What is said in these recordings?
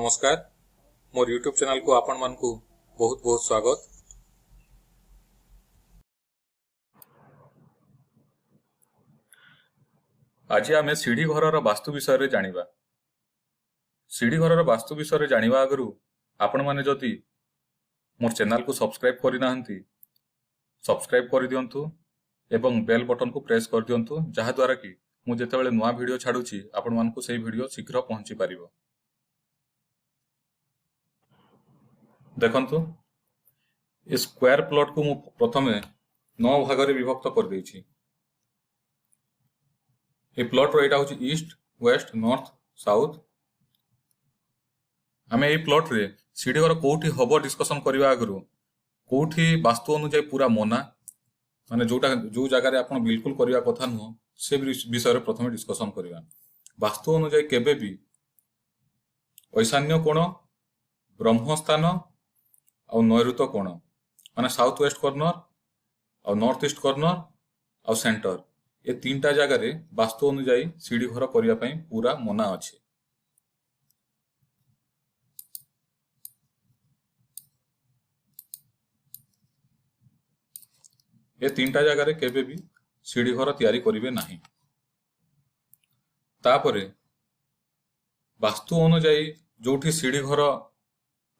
नमस्कार मोर YouTube channel को आपण मान को बहुत बहुत स्वागत। आज आम सीढ़ी घर वास्तु विषय जानिबा। सीढ़ी घर वास्तु विषय जानिबा आगु आपण माने जदि मोर चैनल को सब्सक्राइब करि नाहंती सब्सक्राइब कर दियंतु एवं बेल बटन को प्रेस कर दियंतु जहा द्वारा कि मु जेतेबेले नुआ वीडियो छाडुची आपण मान को सही वीडियो शीघ्र पहुंची पारिबो। देखंतु ए स्क्वायर प्लॉट को मु प्रथमे 9 भाग रे विभक्त कर देछि। ए प्लॉट रो एटा होछि ईस्ट वेस्ट नॉर्थ साउथ। आमे ए प्लॉट रे सीढ़ी घर कोठी हबो डिस्कशन करबा आगरु कोठी वास्तु अनुसार पूरा मना माने जोटा जो जगह रे आपण बिल्कुल करबा कथा न से विषय रे प्रथमे डिस्कशन करबा। वास्तु अनुसार केबे भी ईशान्य कोण ब्रह्म स्थान और नैऋत्य कोण माने साउथ वेस्ट कॉर्नर और नॉर्थ ईस्ट कॉर्नर और सेंटर ये तीनटा जगह रे वास्तु अनुसार सीढ़ी घर करबा पई पूरा मना अछि। ये तीनटा जगह रे केबे भी सीढ़ी घर तैयारी करिवे नाही। तापरे वास्तु अनुसार जोठी सीढ़ी घर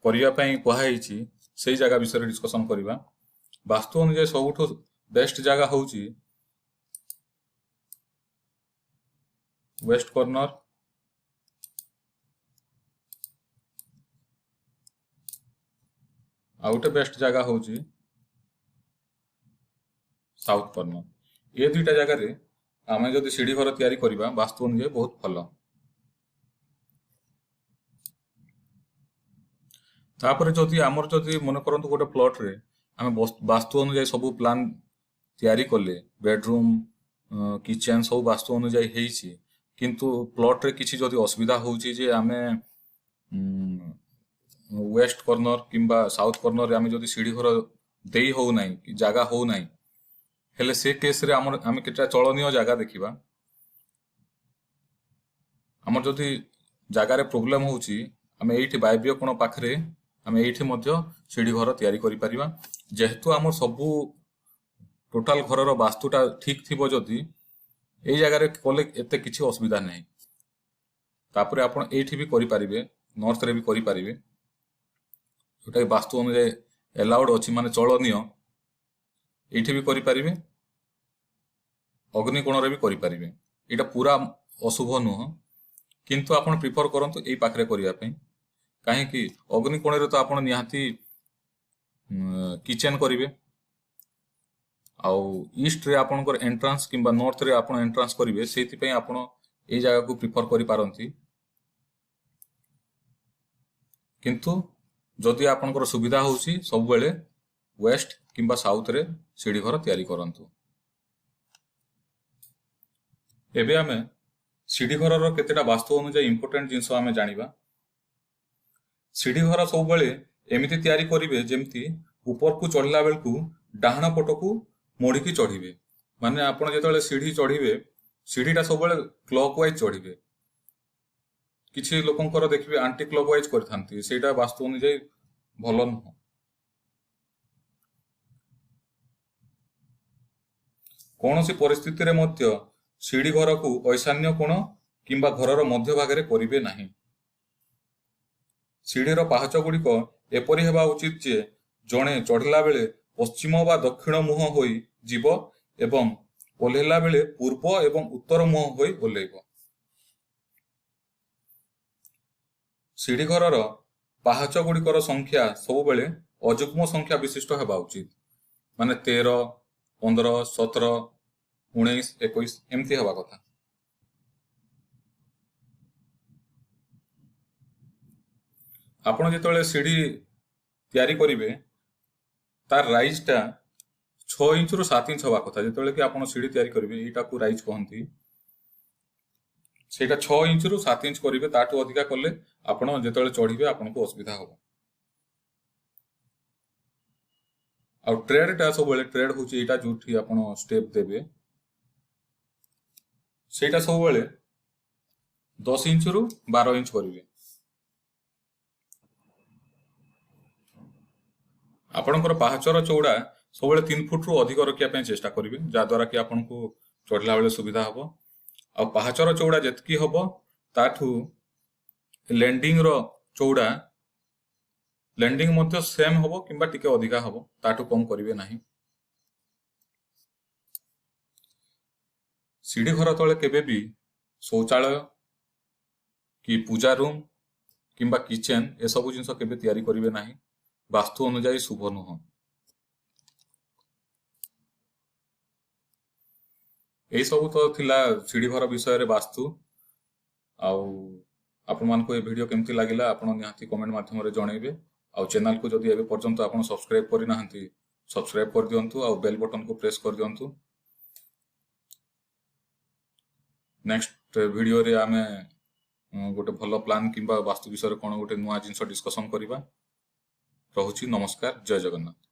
करिया पई कहाइछि सेही जगह विषय डिस्कशन करबा। वास्तु अनुसार सबुठो बेस्ट जगह होउछि वेस्ट कॉर्नर आउटे बेस्ट जगह होउछि साउथ कॉर्नर। ये दुईटा जगह रे आमे जदि सीढ़ी घर तैयारी करबा वास्तु अनुसार बहुत भलो। तापर जदि आमर जदि मन करंतु गोटे प्लॉट रे आमे वास्तु अनुसार सब प्लान तैयारी करले बेडरूम किचन सब वास्तु अनुसार हेइछि किंतु प्लॉट रे किछि जदि असुविधा होउछि जे आमे वेस्ट कॉर्नर किंबा साउथ कॉर्नर रे आमे जदि सीढ़ी घर देई हो नाही कि जागा हो नाही हेले से केस रे आमे केटा चलनीय जागा देखिबा। आमर जदि जागा रे प्रॉब्लम होउछि आमे एठी वायव्य कोण पाखरे आमे एठी मध्य सीढ़ी घर तैयारी करि परिबा। जेहेतु आमर सबु टोटल घर रो वास्तुटा ठीक थिबो जदि एई जागा रे कोले एते किछि असुविधा नाही। तापरे आपण एठी भी करि परिबे नॉर्थ रे भी करि परिबे जोटा वास्तु अनुसार अलाउड अछि माने चलनीय एठी भी करि परिबे अग्नि कोण रे भी करि परिबे। एटा पूरा अशुभ नुह किंतु आपण प्रिफर करंतु एई पाखरे करिया पई काहे कि अग्नि कोण रे तो आपण निहाती किचन करिवे आउ ईस्ट रे आपनकर एंट्रांस किंबा नॉर्थ रे आपण एंट्रांस करिवे सेति पई आपण एई जगह को प्रिफर करि पारंती। किंतु जदि आपनकर सुविधा होउसी सब बेले वेस्ट किंबा साउथ रे सीढ़ी घर तैयारी करंतु। एबे आमे सीढ़ी घर रो केतेटा वास्तु अनुसार इंपोर्टेंट जिंस आमे जानिबा। सीढ़ी घर सब बेले एमिति तैयारी करिवे जेमति ऊपर को चढ़ला बेल को डाहाण पट को मोड़ी की चढ़िबे माने आपण जेतले सीढ़ी चढ़िबे सीढ़ीटा सब बेले क्लॉकवाइज चढ़िबे। किछि लोकंकर देखिबे एंटी क्लॉकवाइज करथांती सेटा वास्तु अनुसार भलो न। कोनोसी परिस्थिति रे मध्य सीढ़ी घर को ईशान्य कोण किंबा घरर मध्य भाग रे करिवे नाही। सीढ़ीर पाहाच गुड़िक एपरि हेबा उचित जे जणे चढ़िला बेले पश्चिम बा दक्षिण मुह होई जीव एवं ओल्हेला बेले पूर्व एवं उत्तर मुह होई ओल्हेइबो। सीढ़ी घरर पाहाच गुड़िकर संख्या सब बेले अजुग्म संख्या विशिष्ट हेबा उचित माने 13 15 17 19 21 एमती हेबा कथा। आपण जेतले सीढ़ी तैयारी करिवे तार राइज टा 6 इंच रु 7 इंच हवा कथा। जेतले कि आपण सीढ़ी तैयारी करिवे एटा को राइज कहंती सेटा 6 इंच रु 7 इंच करिवे ताटू अधिका करले आपण जेतले चढ़िवे आपण को असुविधा हो। आ ट्रेड टा सब बेले ट्रेड होची एटा जोठी आपण स्टेप देबे सेटा सब बेले 10 इंच रु 12 इंच करिवे ଆପଣଙ୍କର ପାହାଚର ଚଉଡ଼ା ସବୁବେଳେ 3 ଫୁଟରୁ ଅଧିକ ରଖିବା ପାଇଁ ଚେଷ୍ଟା କରିବେ, ଯାହାଦ୍ୱାରା କି ଆପଣଙ୍କୁ ଚଢ଼ିଲା ବେଳେ ସୁବିଧା ହବ। ଆଉ ପାହାଚର ଚଉଡ଼ା ଯେତିକି ହବ ତାଠୁ ଲ୍ୟାଣ୍ଡିଂର ଚଉଡ଼ା ଲ୍ୟାଣ୍ଡିଂ ମଧ୍ୟ ସେମ୍ ହବ କିମ୍ବା ଟିକେ ଅଧିକା ହବ, ତାଠୁ କମ୍ କରିବେ ନାହିଁ। ସିଢି ଘର ତଳେ କେବେ ବି ଶୌଚାଳୟ କି ପୂଜା ରୁମ୍ କିମ୍ବା କିଚେନ୍ ଏସବୁ ଜିନିଷ କେବେ ତିଆରି କରିବେ ନାହିଁ, ବାସ୍ତୁ ଅନୁଯାୟୀ ଶୁଭ ନୁହଁ। ଏଇ ସବୁ ତ ଥିଲା ସିଢି ଘର ବିଷୟରେ ବାସ୍ତୁ। ଆଉ ଆପଣମାନଙ୍କୁ ଏ ଭିଡ଼ିଓ କେମିତି ଲାଗିଲା ଆପଣ ନିହାତି କମେଣ୍ଟ ମାଧ୍ୟମରେ ଜଣେଇବେ। ଆଉ ଚ୍ୟାନେଲକୁ ଯଦି ଏବେ ପର୍ଯ୍ୟନ୍ତ ଆପଣ ସବସ୍କ୍ରାଇବ୍ କରିନାହାନ୍ତି ସବସ୍କ୍ରାଇବ୍ କରିଦିଅନ୍ତୁ ଆଉ ବେଲ୍ ବଟନକୁ ପ୍ରେସ୍ କରିଦିଅନ୍ତୁ। ନେକ୍ସଟ ଭିଡ଼ିଓରେ ଆମେ ଗୋଟେ ଭଲ ପ୍ଲାନ୍ କିମ୍ବା ବାସ୍ତୁ ବିଷୟରେ କ'ଣ ଗୋଟେ ନୂଆ ଜିନିଷ ଡିସ୍କସନ୍ କରିବା। ରହୁଛି, ନମସ୍କାର, ଜୟ ଜଗନ୍ନାଥ।